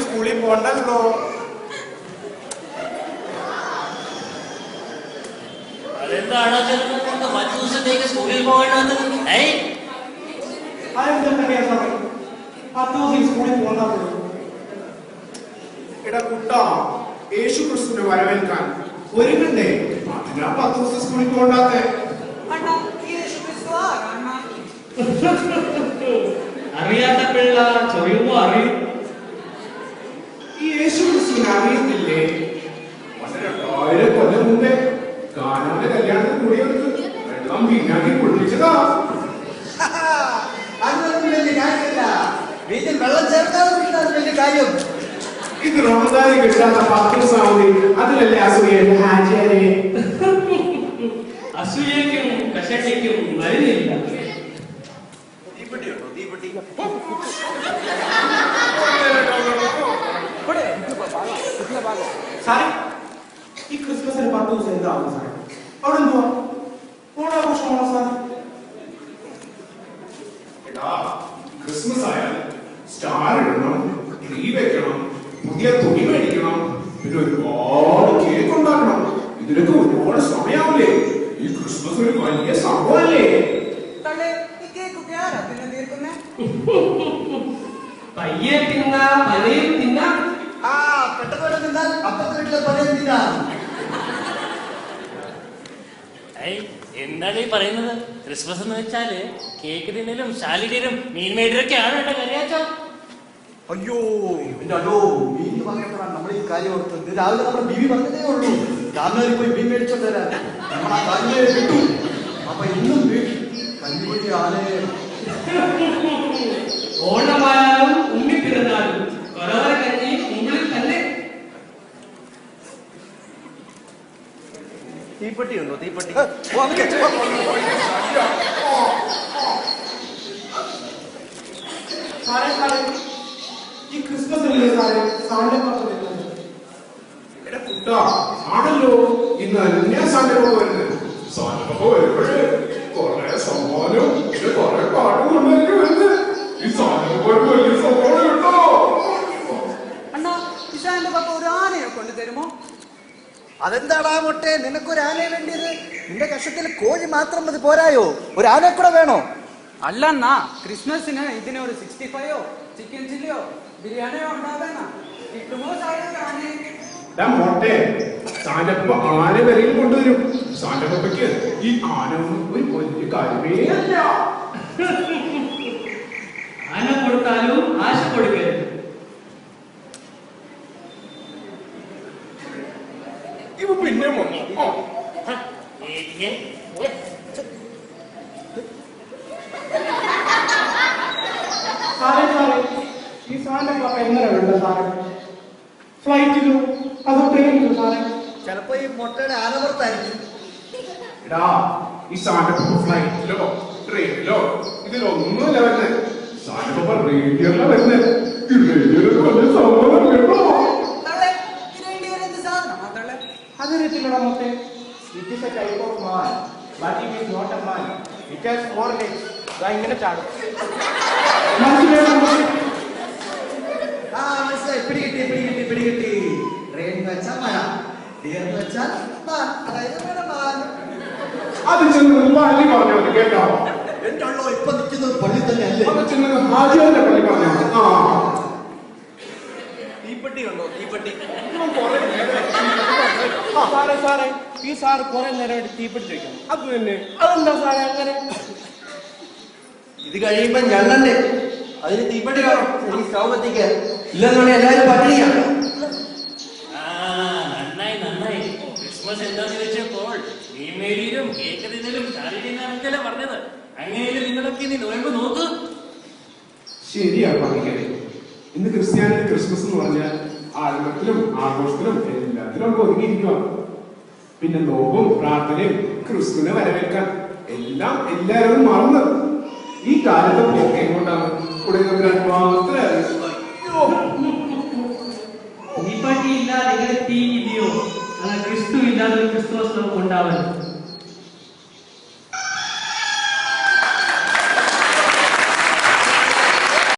സ്കൂളിൽ പോണ്ടല്ലോ. അതെന്താണോ 10 ദിവസത്തേക്ക് സ്കൂളിൽ പോകേണ്ടത്? 10 ദിവസം സ്കൂളിൽ പോകണ്ട. എടാ കുട്ടാ, യേശു ക്രിസ്തുവിനെ വരവേൽക്കാൻ ഒരുങ്ങണ്ടേ? അതിനാ 10 ദിവസം സ്കൂളിൽ പോകണ്ടാത്തെ. അറിയാത്ത പിള്ള ചൊറിയുമ്പോ അറിയും. ഈ യേശു ക്രിസ്തുവിനെ അറിയത്തില്ലേ? 1000 കൊല്ലം മുമ്പേ കാനാന്റെ കല്യാണത്തിന് കൂടിയവർക്ക് വെള്ളം വീഞ്ഞാക്കി കുളിപ്പിച്ചതാ. അതൊന്നും വലിയ കാര്യമില്ല. വീട്ടിൽ വെള്ളം ചേർക്കാതെ വലിയ കാര്യം. ഇത് റമദാനി കിട്ടാത്ത 10 ദിവസമാവുന്നേ അതിലല്ലേ അസൂയൻ ആചാര്യ. അസൂയക്കും കഷയ്ക്കും മരുന്നില്ല. തീപ്പെട്ടിയുണ്ടോ? തീപ്പെട്ടി. സാറേ, ഈ ക്രിസ്മസിന് 10 ദിവസം എന്താവും സാറേ? അവിടെ എന്തുവാ ഓണാഘോഷമാണോ സാറേ? എടാ, ക്രിസ്മസ് ആയാൽ സ്റ്റാർ ഇടണം, ട്രീ വെക്കണം, പുതിയ തുണി മേടിക്കണം, പിന്നെ ഒരുപാട് കേക്ക് ഉണ്ടാക്കണം. ഇതിനൊക്കെ ഒരുപാട് സമയാവില്ലേ? ഈ ക്രിസ്മസ് ഒരു വലിയ സംഭവമല്ലേ? പയ്യെ തിന്നാ പലയും തിന്നാ. പെട്ടെന്ന് തിന്നാൽ അപ്പുറത്തെ വീട്ടിലെ പലയും തിന്നാം. എന്താണ് ഈ പറയുന്നത്? ക്രിസ്മസ് എന്ന് വെച്ചാല് കേക്ക് തിന്നലും ശാലിഡരും മീൻ മേടിയൊക്കെയാണ് കേട്ടോ കറിയാച്ചോ. അയ്യോ മീൻ പറഞ്ഞപ്പോഴാണ് നമ്മൾ ഈ കാര്യം ഓർത്തത്. രാവിലെ നമ്മുടെ ബീവി പറഞ്ഞതേ ഉള്ളൂ രാവിലെ പോയി മീൻ മേടിച്ചോണ്ട് വരാൻ. നമ്മൾ ആ കാലിനെ കിട്ടു. അപ്പൊ ഇന്നും കഞ്ഞിക്കുട്ടി ആനയെ ഓണമായാലും ഉണ്ണിപ്പിറന്നാലും കൊറവര കഞ്ഞി ഉള്ളിൽ തന്നെ. തീപ്പെട്ടി ഉണ്ടോ? തീപ്പെട്ടി. സാറേ സാറേ, ഈ ക്രിസ്മസ് അല്ലേ സാറേ സാറിന്റെ പുറത്ത് വരുന്നത്? എടാ കുട്ടാ, ആണല്ലോ ഇന്ന് അന്യ സാധനങ്ങൾ വരുന്നത്. സാധനമൊക്കെ വരുമ്പോഴേ കുറെ സമ്മാനവും പിന്നെ കുറെ പാട്ടും കൊണ്ടൊക്കെ വരുന്നത്. ഈ സാധനമൊക്കെ ഒരു വലിയ സംഭവം കേട്ടോ. അണ്ണാ, ഇഷാന്റെ പപ്പ ഒരു ആനയെ കൊണ്ട് തരുമോ? അതെന്താടാ മൊട്ടെ, നിനക്കൊരു ആനയെ വേണ്ടിയത്? നിന്റെ കഷത്തിൽ കോഴി മാത്രം മതി, പോരായോ? ഒരു ആനയെ കൂടെ വേണോ? അല്ല അണ്ണാ, ക്രിസ്മസിന് ഇതിന് ഒരു 65 ചിക്കൻ ചില്ലിയോ ബിരിയാണിയോ ഉണ്ടാകാനാ. കിട്ടുമോ സാറിന്റെ ആനയെ? മോട്ടെ, സാന്റപ്പ ആന വരെയും കൊണ്ടുവരും. സാന്റപ്പയ്ക്ക് ഈ ആന ഒന്നും ഒരു വലിയ കാര്യമേ അല്ല. ആന കൊടുത്താലും ആശ കൊടുക്കരുത്. ഇവ പിന്നെ വന്നു. സാറേ സാറേ, ഈ സാന്റപ്പ എങ്ങനെ വേണ്ട സാറേ? ഫ്ലൈറ്റിലോ അതോ ട്രെയിനിലോ സാറേ? ചിലപ്പോ ഈ മൊട്ടയുടെ ആനപുറത്തായിരിക്കും. എടാ, ഈ സാന്റപ്പ ഫ്ലൈറ്റിലോ ട്രെയിനിലോ ഇതിലൊന്നുമല്ല വരുന്നത്. സാന്റപ്പ റേഡിയോയിലാ വരുന്നത്. ഈ റേഡിയോയിൽ വലിയ സംഭവം കേട്ടോ. അതറിയത്തില്ലടാ മൊത്തേ. It is a type of man, but it is not a man. It has 4 legs. ഇങ്ങനെ ചാടും. മനസ്സിലായി? മനസ്സിലായി. പിടികിട്ടി. ട്രെയിൻ എന്ന് വെച്ചാൽ മഴ, ഡിയർ എന്ന് വെച്ചാൽ മാൻ, അതായത് മാൻ. അത് ചെന്ന് പള്ളി പറഞ്ഞാൽ മതി കേട്ടോ. എന്റെ ഉള്ളോ ഇപ്പൊ നിൽക്കുന്നത് പള്ളി തന്നെ അല്ലേ? അത് ചെന്ന് ഹാജിയുടെ പള്ളി പറഞ്ഞാൽ മതി. തീപ്പെട്ടി ഉണ്ടോ? തീപ്പെട്ടി. സാറേ സാറേ, ഈ സാറ് കുറെ നേരമായിട്ട് തീപ്പെട്ടി വെക്കണം. അത് തന്നെ. അതെന്താ സാറേ അങ്ങനെ? ഇത് കഴിയുമ്പോ ഞണ്ണണ്ടേ, അതിന് തീപ്പെട്ടി വേണം. എനിക്ക് സ്റ്റൗ കത്തിക്കാൻ ഇല്ലെന്നാണ് എല്ലാവരും പട്ടിണിയാണ്. നന്നായി. ക്രിസ്മസ് എന്താന്ന് വെച്ചപ്പോൾ മീൻ മേടിയിലും കേക്ക് തിന്നലും ശാലിഡിനാണെന്നല്ലേ പറഞ്ഞത്. അങ്ങനെയല്ലേ നിങ്ങളൊക്കെ ഇനി നോയമ്പ് നോക്ക്. ശരിയാണ് പറഞ്ഞത്. ഇന്ന് ക്രിസ്ത്യാനിയുടെ ക്രിസ്മസ് എന്ന് പറഞ്ഞാൽ ആരംഭത്തിലും ആഘോഷത്തിലും എല്ലാത്തിലും ഒതുങ്ങിയിരിക്കുക. പിന്നെ നോമ്പും പ്രാർത്ഥനയും ക്രിസ്തുവിനെ വരവേൽക്കാൻ എല്ലാം എല്ലാവരും മറന്ന് ഈ കാലത്തെ പോക്ക് എങ്ങോട്ടാണ്?